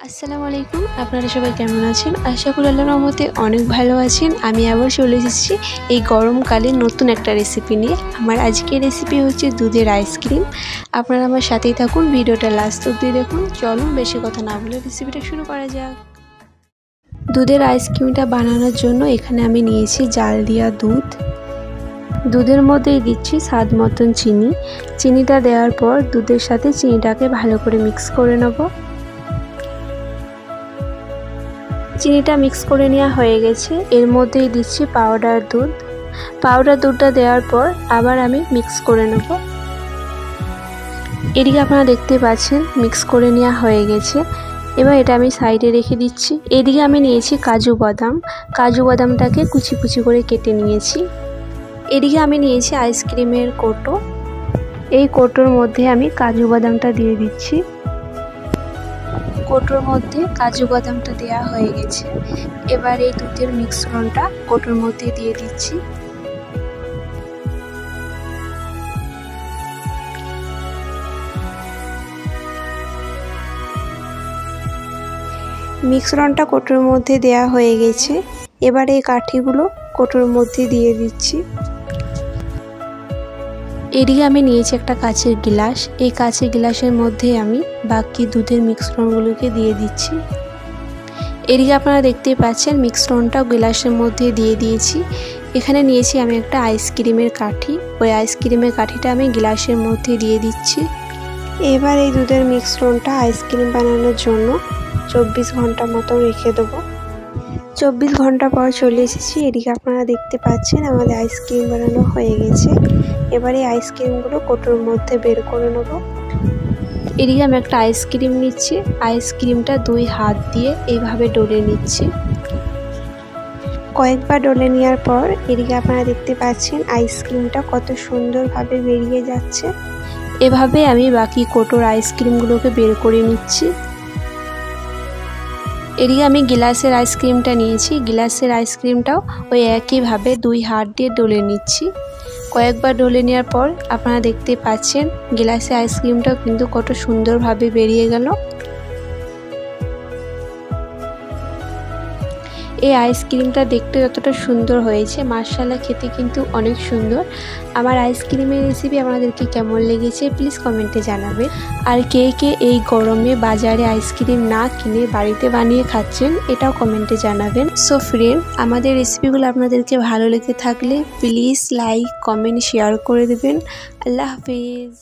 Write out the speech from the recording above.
আসসালামু আলাইকুম। আপনারা সবাই কেমন আছেন? আশা করি আল্লাহর রহমতে অনেক ভালো আছেন। আমি আবার চলে এসেছি এই গরমকালে নতুন একটা রেসিপি নিয়ে। আমার আজকের রেসিপি হচ্ছে দুধের আইসক্রিম। আপনারা আমার সাথেই থাকুন, ভিডিওটা লাস্ট অবধি দেখুন। চলুন বেশি কথা না বলে রেসিপিটা শুরু করা যাক। দুধের আইসক্রিমটা বানানোর জন্য এখানে আমি নিয়েছি জাল দেওয়া দুধ। দুধের মধ্যেই দিচ্ছি স্বাদ মতন চিনি। চিনিটা দেওয়ার পর দুধের সাথে চিনিটাকে ভালো করে মিক্স করে নেব। চিনিটা মিক্স করে নেওয়া হয়ে গেছে। এর মধ্যেই দিচ্ছি পাউডার দুধ। পাউডার দুধটা দেওয়ার পর আবার আমি মিক্স করে নেব। এদিকে আপনারা দেখতে পাচ্ছেন মিক্স করে নেওয়া হয়ে গেছে। এবার এটা আমি সাইডে রেখে দিচ্ছি। এদিকে আমি নিয়েছি কাজু বাদাম। কাজু বাদামটাকে কুচি কুচি করে কেটে নিয়েছি। এদিকে আমি নিয়েছি আইসক্রিমের কৌটো। এই কৌটোর মধ্যে আমি কাজু বাদামটা দিয়ে দিচ্ছি। কৌটোর মধ্যে কাজু বাদামটা দেওয়া হয়ে গেছে। এবার এই দুধের মিশ্রণটা কৌটোর মধ্যে দিয়ে দিচ্ছি। মিশ্রণটা কৌটোর মধ্যে দেওয়া হয়ে গেছে। এবার এই কাঠিগুলো কৌটোর মধ্যে দিয়ে দিচ্ছি। এদিকে আমি নিয়েছি একটা কাচের গ্লাস। এই কাচের গ্লাসের মধ্যে আমি বাকি দুধের মিশ্রণগুলোকে দিয়ে দিচ্ছি। এদিকে আপনারা দেখতে পাচ্ছেন মিশ্রণটা গ্লাসের মধ্যে দিয়ে দিয়েছি। এখানে নিয়েছি আমি একটা আইসক্রিমের কাঠি। ওই আইসক্রিমের কাঠিটা আমি গ্লাসের মধ্যে দিয়ে দিচ্ছি। এবার এই দুধের মিশ্রণটা আইসক্রিম বানানোর জন্য 24 ঘন্টা মতো রেখে দেবো। 24 ঘন্টা পর চলে এসেছি। এদিকে আপনারা দেখতে পাচ্ছেন আমাদের আইসক্রিম বানানো হয়ে গেছে। এবারে আইসক্রিমগুলো কৌটোর মধ্যে বের করে নেব। এদিকে আমি একটা আইসক্রিম নিচ্ছি। আইসক্রিমটা 2 হাত দিয়ে এইভাবে ডলে নিচ্ছি। কয়েকবার ডলে নেওয়ার পর এদিকে আপনারা দেখতে পাচ্ছেন আইসক্রিমটা কত সুন্দরভাবে বেরিয়ে যাচ্ছে। এভাবে আমি বাকি কৌটোর আইসক্রিমগুলোকে বের করে নিচ্ছি। এদিকে আমি গ্লাসের আইসক্রিমটা নিয়েছি। গ্লাসের আইসক্রিমটাও ওই একইভাবে 2 হাত দিয়ে ডলে নিচ্ছি। কয়েকবার ডলে নেওয়ার পর আপনারা দেখতে পাচ্ছেন গ্লাসের আইসক্রিমটাও কিন্তু কত সুন্দরভাবে বেরিয়ে গেল। এই আইসক্রিমটা দেখতে যতটা সুন্দর হয়েছে, মাশাআল্লাহ খেতে কিন্তু অনেক সুন্দর। আমার আইসক্রিমের রেসিপি আপনাদেরকে কেমন লেগেছে প্লিজ কমেন্টে জানাবেন। আর কে কে এই গরমে বাজারে আইসক্রিম না কিনে বাড়িতে বানিয়ে খাচ্ছেন এটাও কমেন্টে জানাবেন। সো ফ্রেন্ড, আমাদের রেসিপিগুলো আপনাদেরকে ভালো লেগে থাকলে প্লিজ লাইক, কমেন্ট, শেয়ার করে দেবেন। আল্লাহ হাফিজ।